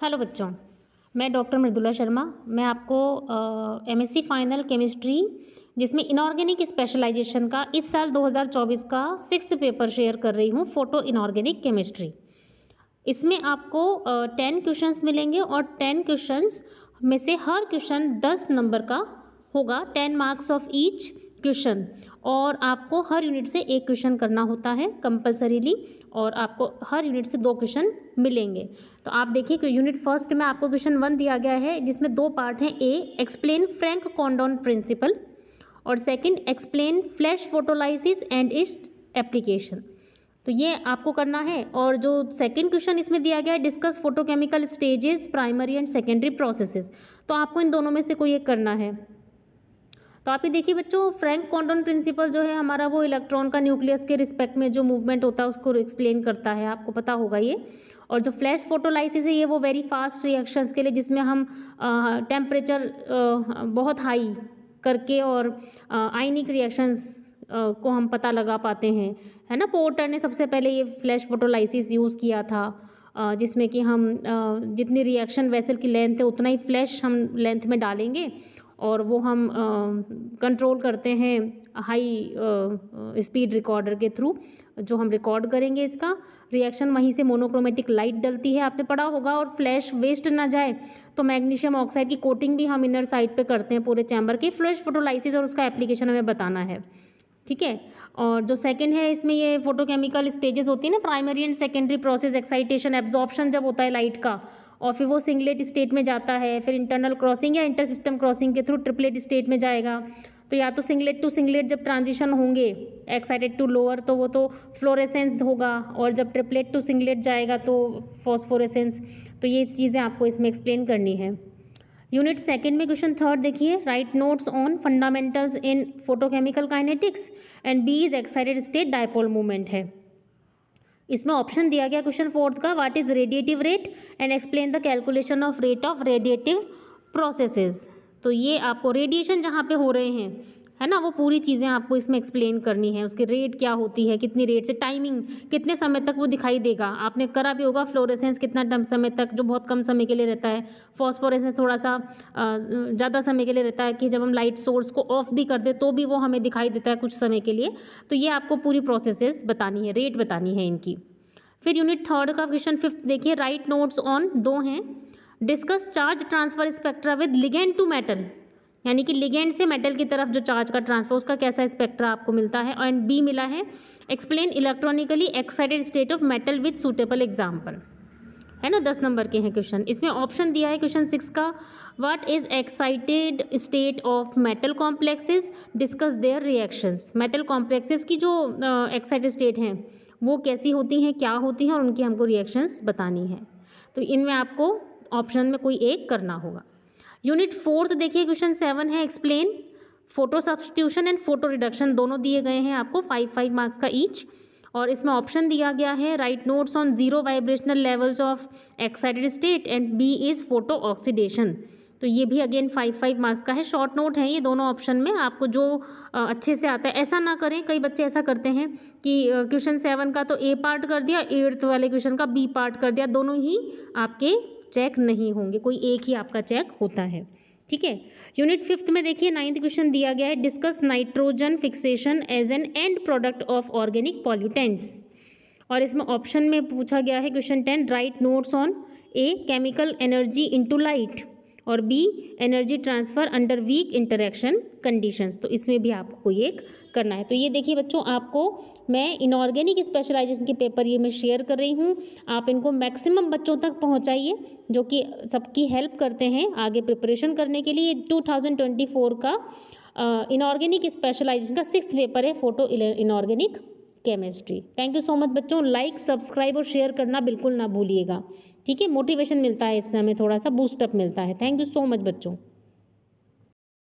Hello बच्चों, मैं doctor Mridula Sharma. मैं आपको एमएससी फाइनल केमिस्ट्री जिसमें इनऑर्गेनिक स्पेशलाइजेशन का इस साल 2024 का 6th पेपर शेयर कर रही हूँ, फोटो इनऑर्गेनिक केमिस्ट्री। इसमें आपको 10 क्वेश्चंस मिलेंगे और 10 क्वेश्चंस में से हर क्वेश्चन 10 नंबर का होगा, 10 मार्क्स ऑफ ईच क्वेश्चन। और आपको हर यूनिट से एक क्वेश्चन करना होता है कंपलसरीली, और आपको हर यूनिट से 2 क्वेश्चन मिलेंगे। तो आप देखिए कि यूनिट फर्स्ट में आपको क्वेश्चन 1 दिया गया है, जिसमें 2 पार्ट हैं। ए, एक्सप्लेन फ्रैंक कॉंडोन प्रिंसिपल, और second, explain flash photolysis and its application. तो ये आपको करना है। और जो सेकंड क्वेश्चन इसमें दिया गया है, discuss photochemical stages primary and secondary processes, तो आपको इन दोनों में से कोई एक करना है। तो आप ये देखिए बच्चों, फ्रैंक कॉंडोन प्रिंसिपल जो है हमारा, वो इलेक्ट्रॉन का न्यूक्लियस के रिस्पेक्ट में जो मूवमेंट होता है उसको एक्सप्लेन करता है, आपको पता होगा ये। और जो फ्लैश फोटोलाइसिस है, ये वो वेरी फास्ट रिएक्शंस के लिए, जिसमें हम टेम्परेचर बहुत हाई करके और आयनिक रिएक्शंस को हम पता लगा पाते हैं, है ना। पोर्टर ने सबसे पहले ये फ्लैश फोटोलाइसिस यूज़ किया था, जिसमें कि हम जितनी रिएक्शन वेसल की लेंथ है उतना ही फ्लैश हम लेंथ में डालेंगे, और वो हम कंट्रोल करते हैं हाई स्पीड रिकॉर्डर के थ्रू, जो हम रिकॉर्ड करेंगे इसका रिएक्शन। वहीं से मोनोक्रोमेटिक लाइट डलती है, आपने पढ़ा होगा। और फ्लैश वेस्ट ना जाए तो मैग्नीशियम ऑक्साइड की कोटिंग भी हम इनर साइड पे करते हैं पूरे चैम्बर के। फ्लैश फोटोलाइसिस और उसका एप्लीकेशन हमें बताना है, ठीक है। और जो सेकंड है, इसमें ये फोटोकेमिकल स्टेजेस होती है ना, primary and secondary process, excitation, absorption जब होता है लाइट का, और फिर वो सिंगलेट स्टेट में जाता है, फिर इंटरनल क्रॉसिंग या इंटर सिस्टम क्रॉसिंग के थ्रू ट्रिपलेट स्टेट में जाएगा। तो या तो सिंगलेट टू सिंगलेट जब ट्रांजिशन होंगे, एक्साइटेड टू लोअर, तो वो तो फ्लोरेसेंस होगा, और जब ट्रिपलेट टू सिंगलेट जाएगा तो फॉस्फोरेसेंस। तो ये चीज़ें आपको इसमें एक्सप्लेन करनी है। यूनिट सेकंड में क्वेश्चन थर्ड देखिए, right notes on fundamentals in photochemical kinetics and B is excited state dipole movement है। इसमें ऑप्शन दिया गया क्वेश्चन फोर्थ का, what is radiative rate and explain the calculation of rate of radiative processes. तो ये आपको radiation जहाँ पे हो रहे हैं, है ना, वो पूरी चीज़ें आपको इसमें एक्सप्लेन करनी है। उसकी रेट क्या होती है, कितनी रेट से, टाइमिंग कितने समय तक वो दिखाई देगा। आपने करा भी होगा फ्लोरेसेंस कितना समय तक, जो बहुत कम समय के लिए रहता है। फॉस्फोरेसेंस थोड़ा सा ज़्यादा समय के लिए रहता है, कि जब हम लाइट सोर्स को ऑफ भी कर दे तो भी वो हमें दिखाई देता है कुछ समय के लिए। तो ये आपको पूरी प्रोसेसेस बतानी है, रेट बतानी है इनकी। फिर यूनिट थर्ड का क्वेश्चन फिफ्थ देखिए, राइट नोट्स ऑन, 2 हैं, discuss charge transfer spectra with ligand to metal, यानी कि लिगेंड से मेटल की तरफ जो चार्ज का ट्रांसफर, उसका कैसा स्पेक्ट्रा आपको मिलता है। एंड बी मिला है, explain electronically excited state of metal with suitable example, है ना। 10 नंबर के हैं क्वेश्चन। इसमें ऑप्शन दिया है क्वेश्चन 6 का, what is excited state of metal complexes, discuss their reactions. Metal complexes की जो एक्साइटेड स्टेट हैं वो कैसी होती हैं, क्या होती हैं, और उनकी हमको रिएक्शंस बतानी है। तो इनमें आपको ऑप्शन में कोई एक करना होगा। यूनिट फोर्थ देखिए, क्वेश्चन 7 है, explain photo substitution and photo reduction, दोनों दिए गए हैं आपको 5-5 मार्क्स का ईच। और इसमें ऑप्शन दिया गया है, right notes on 0 vibrational levels of excited state and B is photo oxidation. तो ये भी अगेन 5-5 मार्क्स का है। शॉर्ट नोट है ये दोनों ऑप्शन में, आपको जो अच्छे से आता है। ऐसा ना करें, कई बच्चे ऐसा करते हैं कि क्वेश्चन 7 का तो ए पार्ट कर दिया, 8th वाले क्वेश्चन का बी पार्ट कर दिया, दोनों ही आपके चेक नहीं होंगे, कोई एक ही आपका चेक होता है, ठीक है। यूनिट 5th में देखिए, 9th क्वेश्चन दिया गया है, discuss nitrogen fixation as an end product of organic pollutants. और इसमें ऑप्शन में पूछा गया है question 10, write notes on A, chemical energy into light, और B, energy transfer under weak interaction conditions. तो इसमें भी आपको कोई एक करना है। तो ये देखिए बच्चों, आपको मैं इनऑर्गेनिक स्पेशलाइजेशन के पेपर ये मैं शेयर कर रही हूँ, आप इनको मैक्सिमम बच्चों तक पहुँचाइए, जो कि सबकी हेल्प करते हैं आगे प्रिपरेशन करने के लिए। 2024 का इनऑर्गेनिक स्पेशलाइजेशन का 6th पेपर है, photo inorganic chemistry. Thank you so much बच्चों। लाइक, सब्सक्राइब और शेयर करना बिल्कुल ना भूलिएगा, ठीक है। मोटिवेशन मिलता है इससे, हमें थोड़ा सा बूस्टअप मिलता है। थैंक यू सो मच बच्चों।